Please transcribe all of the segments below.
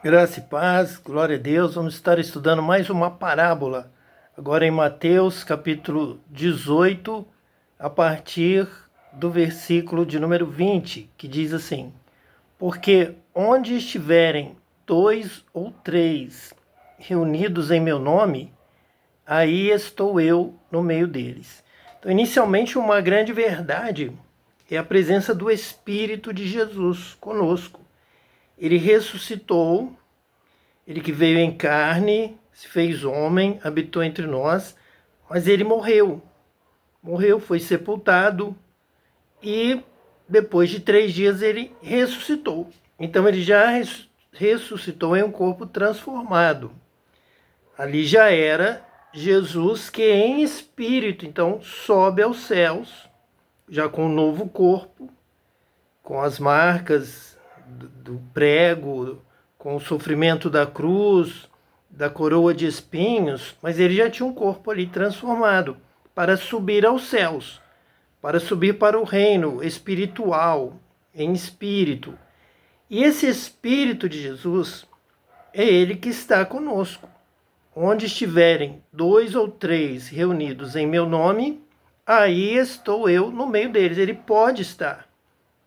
Graça e paz, glória a Deus. Vamos estar estudando mais uma parábola, agora em Mateus capítulo 18, a partir do versículo de número 20, que diz assim: Porque onde estiverem dois ou três reunidos em meu nome, aí estou eu no meio deles. Então, inicialmente, uma grande verdade é a presença do Espírito de Jesus conosco. Ele ressuscitou. Ele que veio em carne, se fez homem, habitou entre nós, mas ele morreu. Morreu, foi sepultado e depois de 3 dias ele ressuscitou. Então ele já ressuscitou em um corpo transformado. Ali já era Jesus que em espírito, então, sobe aos céus, já com um novo corpo, com as marcas do prego, com o sofrimento da cruz, da coroa de espinhos, mas ele já tinha um corpo ali transformado para subir aos céus, para subir para o reino espiritual, em espírito. E esse Espírito de Jesus é ele que está conosco. Onde estiverem dois ou três reunidos em meu nome, aí estou eu no meio deles. Ele pode estar.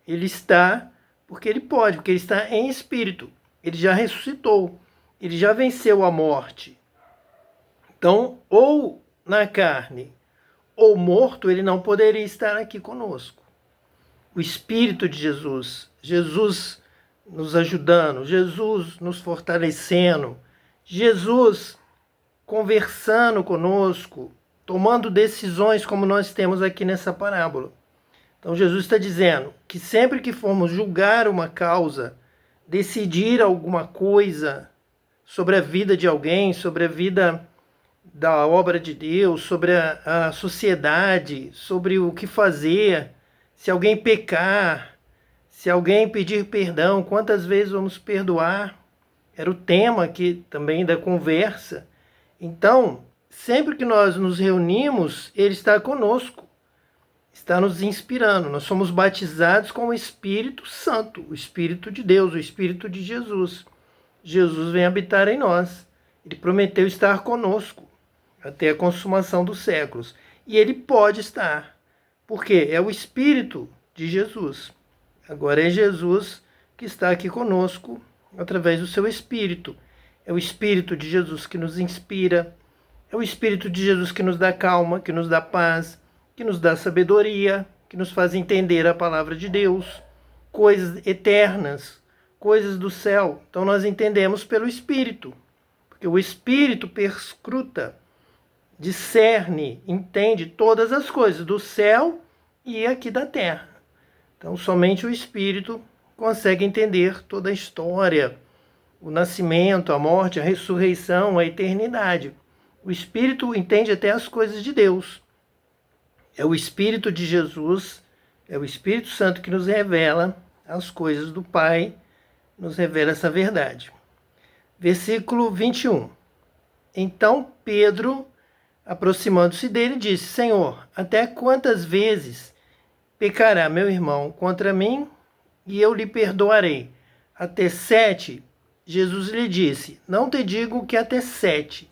Ele está porque ele pode, porque ele está em espírito. Ele já ressuscitou. Ele já venceu a morte. Então, ou na carne, ou morto, ele não poderia estar aqui conosco. O Espírito de Jesus, Jesus nos ajudando, Jesus nos fortalecendo, Jesus conversando conosco, tomando decisões como nós temos aqui nessa parábola. Então Jesus está dizendo que sempre que formos julgar uma causa, decidir alguma coisa sobre a vida de alguém, sobre a vida da obra de Deus, sobre a sociedade, sobre o que fazer, se alguém pecar, se alguém pedir perdão, quantas vezes vamos perdoar? Era o tema aqui também da conversa. Então, sempre que nós nos reunimos, Ele está conosco, está nos inspirando. Nós somos batizados com o Espírito Santo, o Espírito de Deus, o Espírito de Jesus. Jesus vem habitar em nós. Ele prometeu estar conosco até a consumação dos séculos. E ele pode estar, porque é o Espírito de Jesus. Agora é Jesus que está aqui conosco através do seu Espírito. É o Espírito de Jesus que nos inspira, é o Espírito de Jesus que nos dá calma, que nos dá paz, que nos dá sabedoria, que nos faz entender a palavra de Deus, coisas eternas, coisas do céu. Então nós entendemos pelo Espírito, porque o Espírito perscruta, discerne, entende todas as coisas do céu e aqui da terra. Então somente o Espírito consegue entender toda a história, o nascimento, a morte, a ressurreição, a eternidade. O Espírito entende até as coisas de Deus. É o Espírito de Jesus, é o Espírito Santo que nos revela as coisas do Pai, nos revela essa verdade. Versículo 21. Então Pedro, aproximando-se dele, disse: Senhor, até quantas vezes pecará meu irmão contra mim e eu lhe perdoarei? Até 7? Jesus lhe disse: Não te digo que até 7,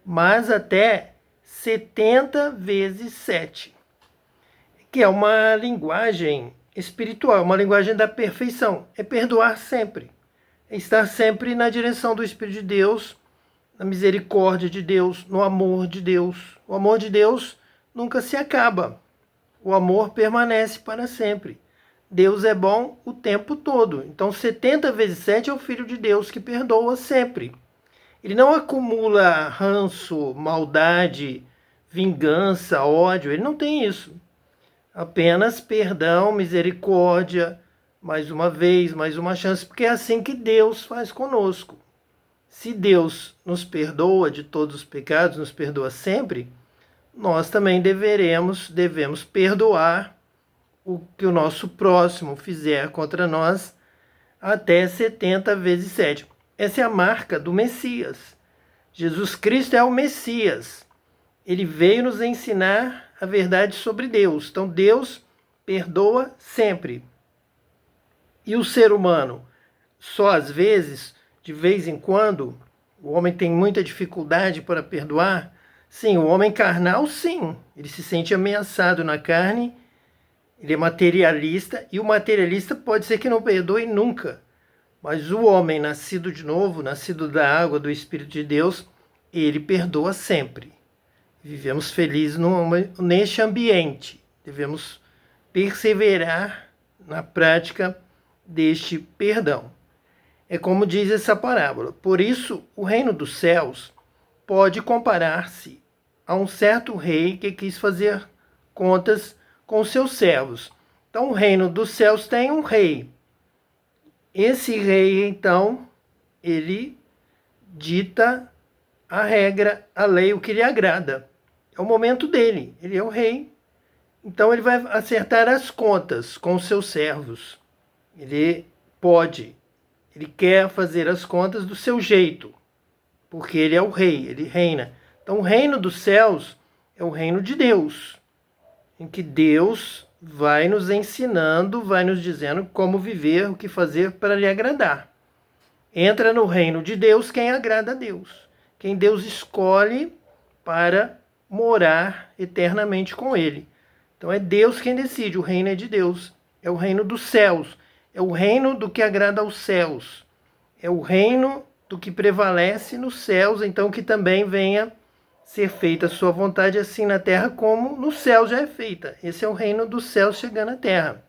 mas até 70 vezes 7. Que é uma linguagem espiritual, uma linguagem da perfeição. É perdoar sempre. É estar sempre na direção do Espírito de Deus, na misericórdia de Deus, no amor de Deus. O amor de Deus nunca se acaba. O amor permanece para sempre. Deus é bom o tempo todo. Então 70 vezes 7 é o Filho de Deus que perdoa sempre. Ele não acumula ranço, maldade, vingança, ódio. Ele não tem isso. Apenas perdão, misericórdia, mais uma vez, mais uma chance, porque é assim que Deus faz conosco. Se Deus nos perdoa de todos os pecados, nos perdoa sempre, nós também devemos perdoar o que o nosso próximo fizer contra nós até 70 vezes 7. Essa é a marca do Messias. Jesus Cristo é o Messias. Ele veio nos ensinar a verdade sobre Deus. Então Deus perdoa sempre. E o ser humano, só às vezes, de vez em quando, o homem tem muita dificuldade para perdoar. Sim, o homem carnal, sim, ele se sente ameaçado na carne, ele é materialista, e o materialista pode ser que não perdoe nunca. Mas o homem nascido de novo, nascido da água, do Espírito de Deus, ele perdoa sempre. Vivemos felizes neste ambiente. Devemos perseverar na prática deste perdão. É como diz essa parábola. Por isso, o reino dos céus pode comparar-se a um certo rei que quis fazer contas com seus servos. Então, o reino dos céus tem um rei. Esse rei, então, ele dita a regra, a lei, o que lhe agrada. É o momento dele, ele é o rei. Então ele vai acertar as contas com os seus servos. Ele pode, ele quer fazer as contas do seu jeito, porque ele é o rei, ele reina. Então o reino dos céus é o reino de Deus, em que Deus vai nos ensinando, vai nos dizendo como viver, o que fazer para lhe agradar. Entra no reino de Deus quem agrada a Deus, quem Deus escolhe para morar eternamente com ele. Então é Deus quem decide, o reino é de Deus, é o reino dos céus, é o reino do que agrada aos céus, é o reino do que prevalece nos céus, então que também venha ser feita a sua vontade assim na terra como no céu já é feita. Esse é o reino dos céus chegando à terra.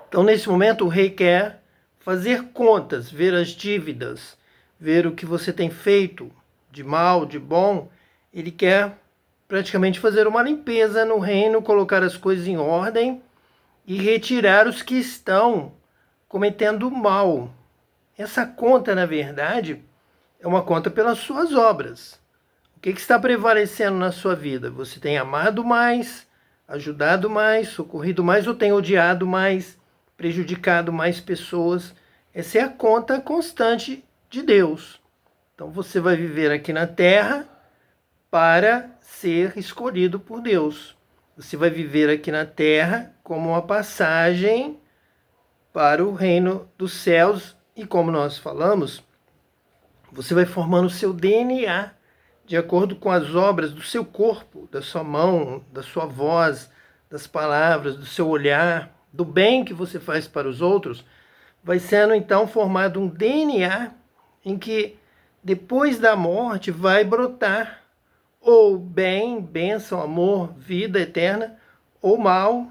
Então nesse momento o rei quer fazer contas, ver as dívidas, ver o que você tem feito de mal, de bom. Ele quer praticamente fazer uma limpeza no reino, colocar as coisas em ordem e retirar os que estão cometendo mal. Essa conta, na verdade, é uma conta pelas suas obras. O que está prevalecendo na sua vida? Você tem amado mais, ajudado mais, socorrido mais ou tem odiado mais, prejudicado mais pessoas? Essa é a conta constante de Deus. Então você vai viver aqui na terra para ser escolhido por Deus. Você vai viver aqui na terra como uma passagem para o reino dos céus. E como nós falamos, você vai formando o seu DNA de acordo com as obras do seu corpo, da sua mão, da sua voz, das palavras, do seu olhar, do bem que você faz para os outros. Vai sendo então formado um DNA em que depois da morte vai brotar ou bem, bênção, amor, vida eterna, ou mal,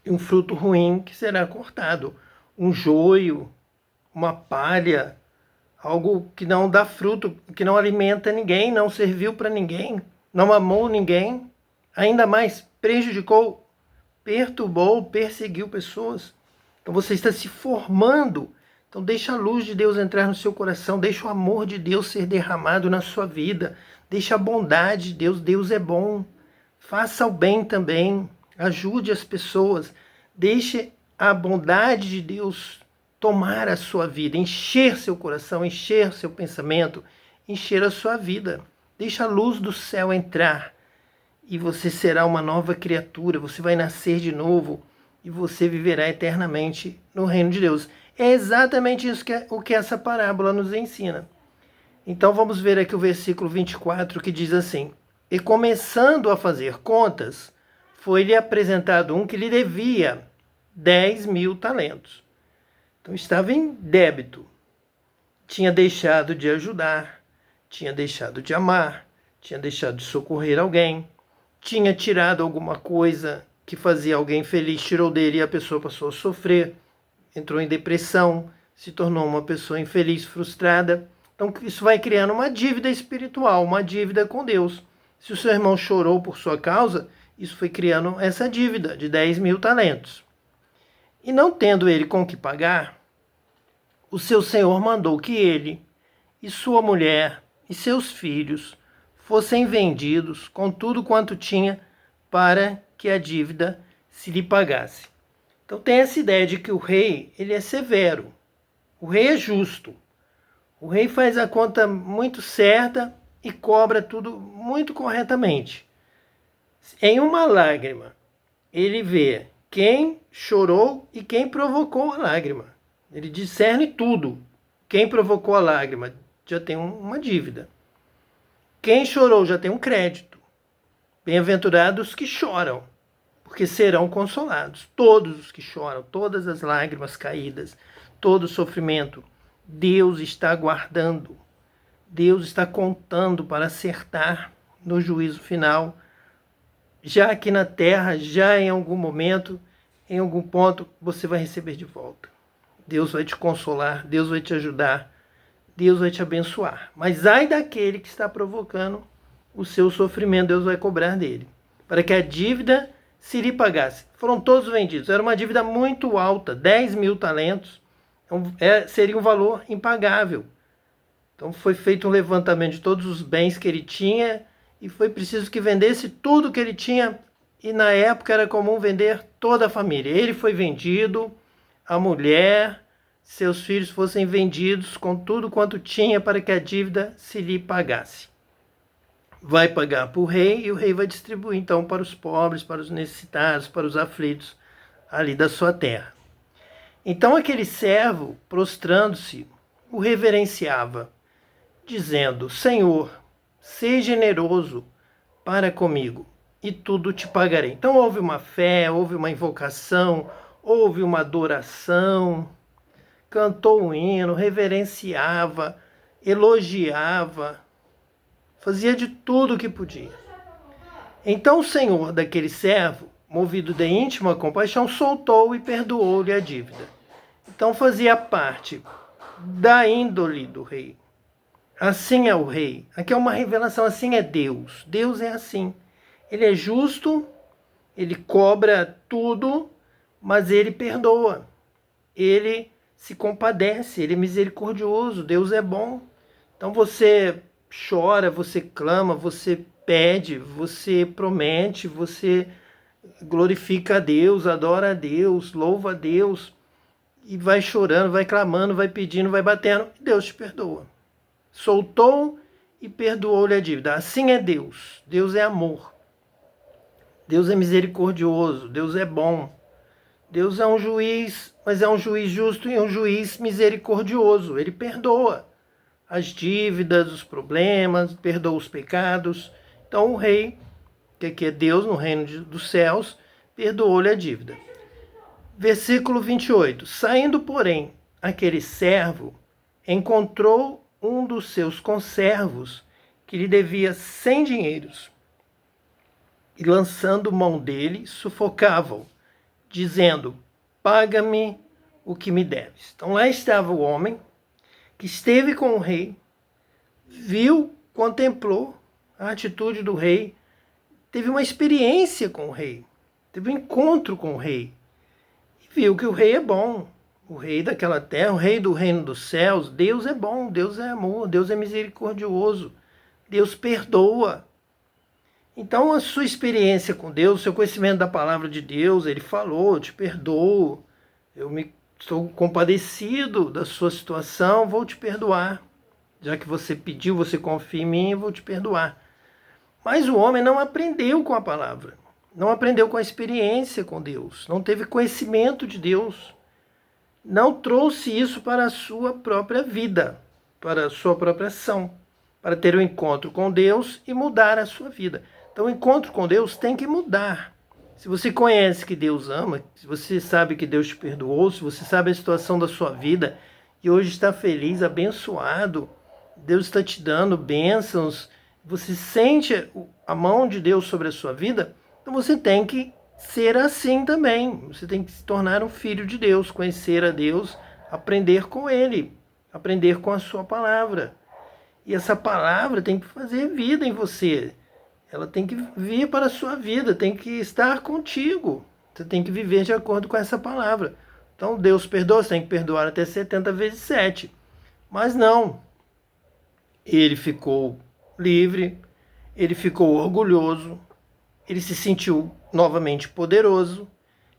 um fruto ruim que será cortado, um joio, uma palha, algo que não dá fruto, que não alimenta ninguém, não serviu para ninguém, não amou ninguém, ainda mais prejudicou, perturbou, perseguiu pessoas. Então você está se formando. Então deixa a luz de Deus entrar no seu coração, deixa o amor de Deus ser derramado na sua vida, deixa a bondade de Deus, Deus é bom. Faça o bem também, ajude as pessoas, deixe a bondade de Deus tomar a sua vida, encher seu coração, encher seu pensamento, encher a sua vida. Deixa a luz do céu entrar e você será uma nova criatura, você vai nascer de novo e você viverá eternamente no reino de Deus. É exatamente isso o que essa parábola nos ensina. Então vamos ver aqui o versículo 24 que diz assim: E começando a fazer contas, foi-lhe apresentado um que lhe devia 10.000 talentos. Então estava em débito. Tinha deixado de ajudar, tinha deixado de amar, tinha deixado de socorrer alguém, tinha tirado alguma coisa que fazia alguém feliz, tirou dele e a pessoa passou a sofrer, entrou em depressão, se tornou uma pessoa infeliz, frustrada. Então isso vai criando uma dívida espiritual, uma dívida com Deus. Se o seu irmão chorou por sua causa, isso foi criando essa dívida de 10.000 talentos. E não tendo ele com que pagar, o seu senhor mandou que ele e sua mulher e seus filhos fossem vendidos com tudo quanto tinha para que a dívida se lhe pagasse. Então tem essa ideia de que o rei, ele é severo. O rei é justo. O rei faz a conta muito certa e cobra tudo muito corretamente. Em uma lágrima, ele vê quem chorou e quem provocou a lágrima. Ele discerne tudo. Quem provocou a lágrima já tem uma dívida. Quem chorou já tem um crédito. Bem-aventurados que choram, porque serão consolados. Todos os que choram, todas as lágrimas caídas, todo o sofrimento, Deus está guardando. Deus está contando para acertar no juízo final. Já aqui na terra, já em algum momento, em algum ponto, você vai receber de volta. Deus vai te consolar, Deus vai te ajudar, Deus vai te abençoar. Mas ai daquele que está provocando o seu sofrimento, Deus vai cobrar dele, para que a dívida se lhe pagasse. Foram todos vendidos, era uma dívida muito alta, 10 mil talentos, seria um valor impagável. Então foi feito um levantamento de todos os bens que ele tinha e foi preciso que vendesse tudo que ele tinha, e na época era comum vender toda a família. Ele foi vendido, a mulher, seus filhos fossem vendidos com tudo quanto tinha para que a dívida se lhe pagasse. Vai pagar para o rei e o rei vai distribuir então para os pobres, para os necessitados, para os aflitos ali da sua terra. Então aquele servo, prostrando-se, o reverenciava, dizendo: Senhor, seja generoso para comigo e tudo te pagarei. Então houve uma fé, houve uma invocação, houve uma adoração, cantou um hino, reverenciava, elogiava, fazia de tudo o que podia. Então o senhor daquele servo, movido de íntima compaixão, soltou e perdoou-lhe a dívida. Então fazia parte da índole do rei. Assim é o rei. Aqui é uma revelação, assim é Deus. Deus é assim. Ele é justo, ele cobra tudo, mas ele perdoa. Ele se compadece, ele é misericordioso, Deus é bom. Então você chora, você clama, você pede, você promete, você glorifica a Deus, adora a Deus, louva a Deus, e vai chorando, vai clamando, vai pedindo, vai batendo, e Deus te perdoa. Soltou e perdoou-lhe a dívida. Assim é Deus. Deus é amor. Deus é misericordioso, Deus é bom. Deus é um juiz, mas é um juiz justo e um juiz misericordioso. Ele perdoa as dívidas, os problemas, perdoa os pecados. Então o rei, que aqui é Deus no reino dos céus, perdoou-lhe a dívida. Versículo 28. Saindo, porém, aquele servo encontrou um dos seus conservos que lhe devia 100 dinheiros. E lançando mão dele, sufocava-o, dizendo: paga-me o que me deves. Então lá estava o homem que esteve com o rei, viu, contemplou a atitude do rei, teve uma experiência com o rei, teve um encontro com o rei, e viu que o rei é bom, o rei daquela terra, o rei do reino dos céus. Deus é bom, Deus é amor, Deus é misericordioso, Deus perdoa. Então a sua experiência com Deus, o seu conhecimento da palavra de Deus, ele falou: eu te perdoo, estou compadecido da sua situação, vou te perdoar. Já que você pediu, você confia em mim, eu vou te perdoar. Mas o homem não aprendeu com a palavra, não aprendeu com a experiência com Deus, não teve conhecimento de Deus, não trouxe isso para a sua própria vida, para a sua própria ação, para ter um encontro com Deus e mudar a sua vida. Então o encontro com Deus tem que mudar. Se você conhece que Deus ama, se você sabe que Deus te perdoou, se você sabe a situação da sua vida e hoje está feliz, abençoado, Deus está te dando bênçãos, você sente a mão de Deus sobre a sua vida, então você tem que ser assim também. Você tem que se tornar um filho de Deus, conhecer a Deus, aprender com Ele, aprender com a sua palavra. E essa palavra tem que fazer vida em você. Ela tem que vir para a sua vida, tem que estar contigo. Você tem que viver de acordo com essa palavra. Então Deus perdoa, você tem que perdoar até 70 vezes 7. Mas não. Ele ficou livre, ele ficou orgulhoso, ele se sentiu novamente poderoso.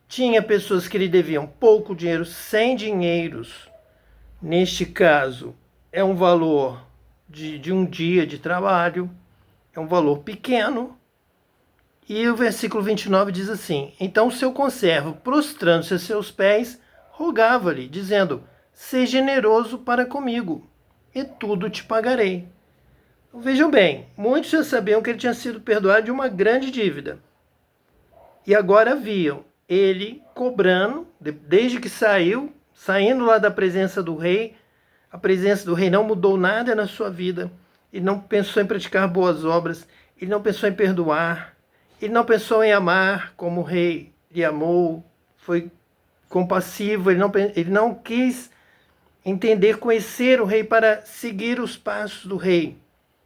Tinha pessoas que lhe deviam pouco dinheiro, 100 dinheiros. Neste caso, é um valor de um dia de trabalho, é um valor pequeno. E o versículo 29 diz assim: então o seu conservo, prostrando-se a seus pés, rogava-lhe, dizendo: ser generoso para comigo, e tudo te pagarei. Então, vejam bem, muitos já sabiam que ele tinha sido perdoado de uma grande dívida. E agora viam ele cobrando, desde que saindo lá da presença do rei. A presença do rei não mudou nada na sua vida. Ele não pensou em praticar boas obras. Ele não pensou em perdoar. Ele não pensou em amar como o rei lhe amou. Foi compassivo. Ele não quis entender, conhecer o rei para seguir os passos do rei.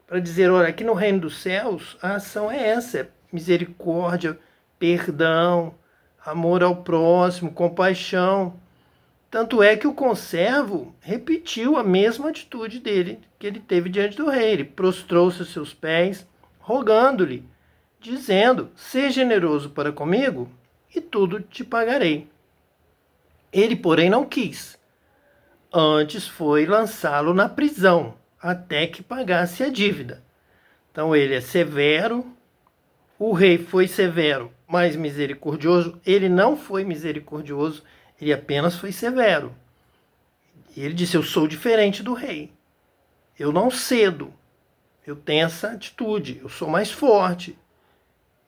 Para dizer, olha, aqui no reino dos céus, a ação é essa. É misericórdia, perdão, amor ao próximo, compaixão. Tanto é que o conservo repetiu a mesma atitude dele que ele teve diante do rei. Ele prostrou-se aos seus pés, rogando-lhe, dizendo, seja generoso para comigo e tudo te pagarei. Ele, porém, não quis. Antes foi lançá-lo na prisão, até que pagasse a dívida. Então ele é severo. O rei foi severo, mas misericordioso. Ele não foi misericordioso, ele apenas foi severo. E ele disse, eu sou diferente do rei. Eu não cedo. Eu tenho essa atitude, eu sou mais forte.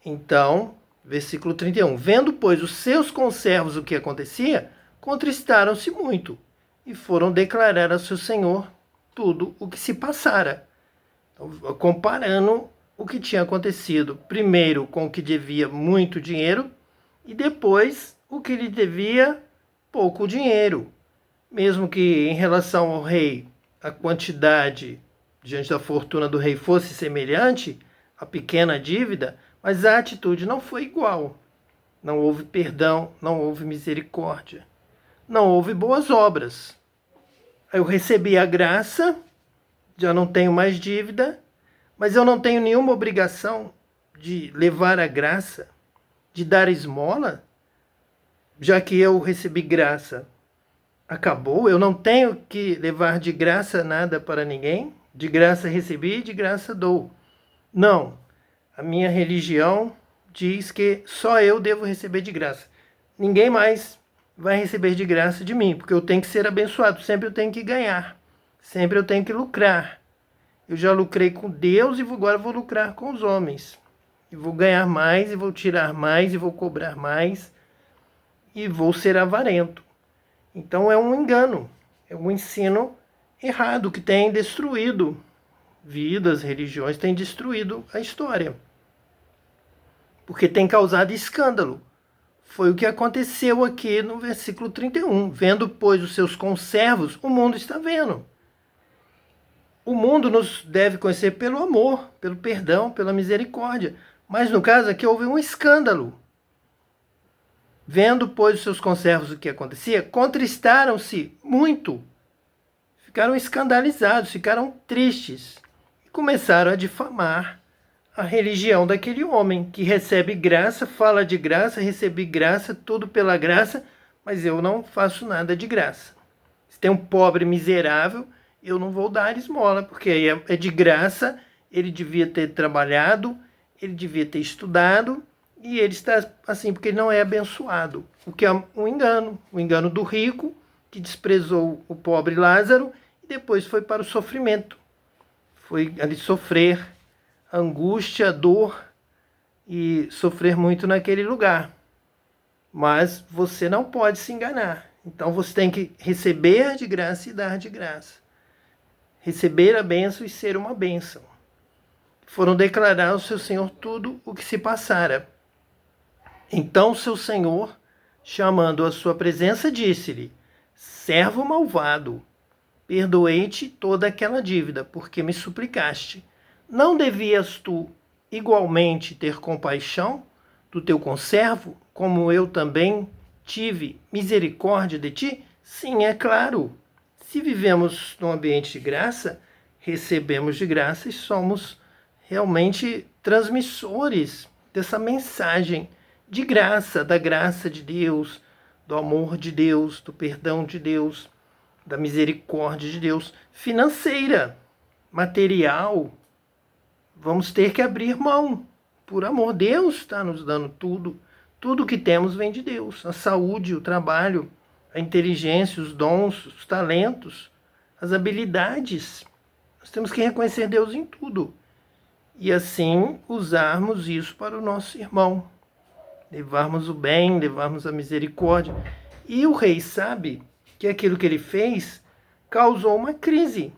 Então, versículo 31. Vendo, pois, os seus conservos o que acontecia, contristaram-se muito e foram declarar a seu senhor tudo o que se passara. Então, comparando o que tinha acontecido, primeiro com o que devia muito dinheiro e depois o que lhe devia pouco dinheiro. Mesmo que em relação ao rei a quantidade diante da fortuna do rei fosse semelhante à pequena dívida, mas a atitude não foi igual. Não houve perdão, não houve misericórdia, não houve boas obras. Eu recebi a graça, já não tenho mais dívida, mas eu não tenho nenhuma obrigação de levar a graça, de dar esmola, já que eu recebi graça. Acabou, eu não tenho que levar de graça nada para ninguém, de graça recebi, de graça dou. Não, a minha religião diz que só eu devo receber de graça. Ninguém mais vai receber de graça de mim, porque eu tenho que ser abençoado, sempre eu tenho que ganhar, sempre eu tenho que lucrar. Eu já lucrei com Deus e agora vou lucrar com os homens. E vou ganhar mais, e vou tirar mais, e vou cobrar mais, e vou ser avarento. Então é um engano, é um ensino errado que tem destruído vidas, religiões, tem destruído a história. Porque tem causado escândalo. Foi o que aconteceu aqui no versículo 31. Vendo, pois, os seus conservos, o mundo está vendo. O mundo nos deve conhecer pelo amor, pelo perdão, pela misericórdia. Mas no caso aqui houve um escândalo. Vendo, pois, os seus conservos o que acontecia, contristaram-se muito. Ficaram escandalizados, ficaram tristes. E começaram a difamar a religião daquele homem que recebe graça, fala de graça, recebi graça, tudo pela graça, mas eu não faço nada de graça. Se tem um pobre miserável, eu não vou dar esmola, porque aí é de graça, ele devia ter trabalhado, ele devia ter estudado, e ele está assim porque ele não é abençoado. O que é um engano, o engano do rico, que desprezou o pobre Lázaro, e depois foi para o sofrimento. Foi ali sofrer angústia, dor e sofrer muito naquele lugar. Mas você não pode se enganar. Então você tem que receber de graça e dar de graça. Receber a bênção e ser uma bênção. Foram declarar ao seu Senhor tudo o que se passara. Então seu Senhor, chamando a sua presença, disse-lhe: servo malvado, perdoei-te toda aquela dívida, porque me suplicaste. Não devias tu igualmente ter compaixão do teu conservo, como eu também tive misericórdia de ti? Sim, é claro. Se vivemos num ambiente de graça, recebemos de graça e somos realmente transmissores dessa mensagem de graça, da graça de Deus, do amor de Deus, do perdão de Deus, da misericórdia de Deus, financeira, material. Vamos ter que abrir mão, por amor. Deus está nos dando tudo. Tudo que temos vem de Deus. A saúde, o trabalho, a inteligência, os dons, os talentos, as habilidades. Nós temos que reconhecer Deus em tudo. E assim usarmos isso para o nosso irmão. Levarmos o bem, levarmos a misericórdia. E o rei sabe que aquilo que ele fez causou uma crise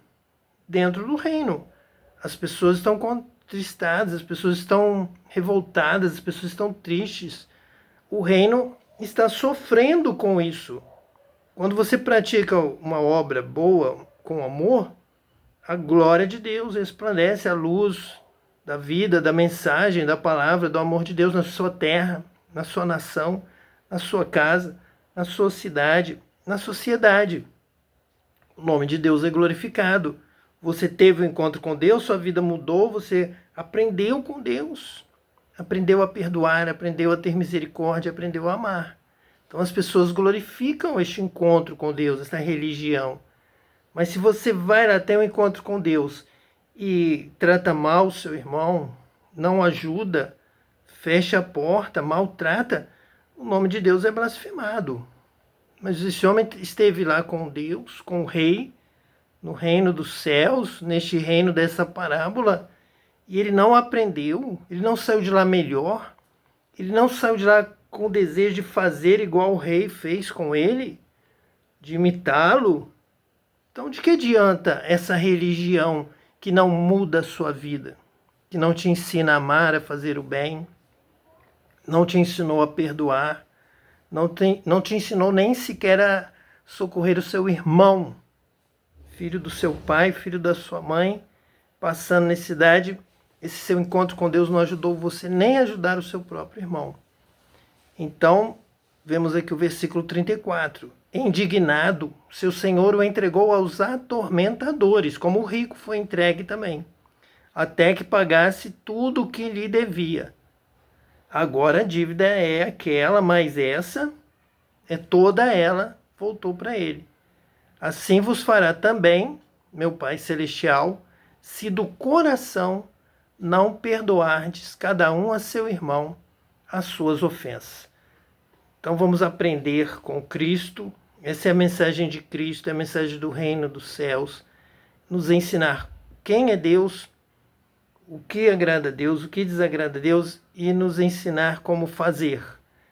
dentro do reino. As pessoas estão contristadas, as pessoas estão revoltadas, as pessoas estão tristes. O reino está sofrendo com isso. Quando você pratica uma obra boa, com amor, a glória de Deus resplandece, a luz da vida, da mensagem, da palavra, do amor de Deus na sua terra, na sua nação, na sua casa, na sua cidade, na sociedade. O nome de Deus é glorificado. Você teve um encontro com Deus, sua vida mudou, você aprendeu com Deus. Aprendeu a perdoar, aprendeu a ter misericórdia, aprendeu a amar. Então as pessoas glorificam este encontro com Deus, essa religião. Mas se você vai até um encontro com Deus e trata mal o seu irmão, não ajuda, fecha a porta, maltrata, o nome de Deus é blasfemado. Mas esse homem esteve lá com Deus, com o rei, no reino dos céus, neste reino dessa parábola, e ele não aprendeu, ele não saiu de lá melhor, ele não saiu de lá com o desejo de fazer igual o rei fez com ele, de imitá-lo. Então, de que adianta essa religião que não muda a sua vida, que não te ensina a amar, a fazer o bem, não te ensinou a perdoar, não te ensinou nem sequer a socorrer o seu irmão, filho do seu pai, filho da sua mãe, passando necessidade? Esse seu encontro com Deus não ajudou você nem a ajudar o seu próprio irmão. Então, vemos aqui o versículo 34. Indignado, seu senhor o entregou aos atormentadores, como o rico foi entregue também, até que pagasse tudo o que lhe devia. Agora a dívida é aquela, mas essa é toda ela, voltou para ele. Assim vos fará também, meu Pai Celestial, se do coração não perdoardes cada um a seu irmão as suas ofensas. Então vamos aprender com Cristo. Essa é a mensagem de Cristo, é a mensagem do reino dos céus. Nos ensinar quem é Deus, o que agrada a Deus, o que desagrada a Deus e nos ensinar como fazer.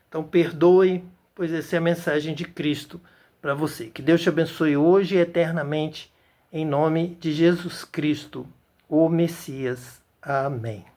Então perdoe, pois essa é a mensagem de Cristo para você. Que Deus te abençoe hoje e eternamente, em nome de Jesus Cristo, o Messias. Amém.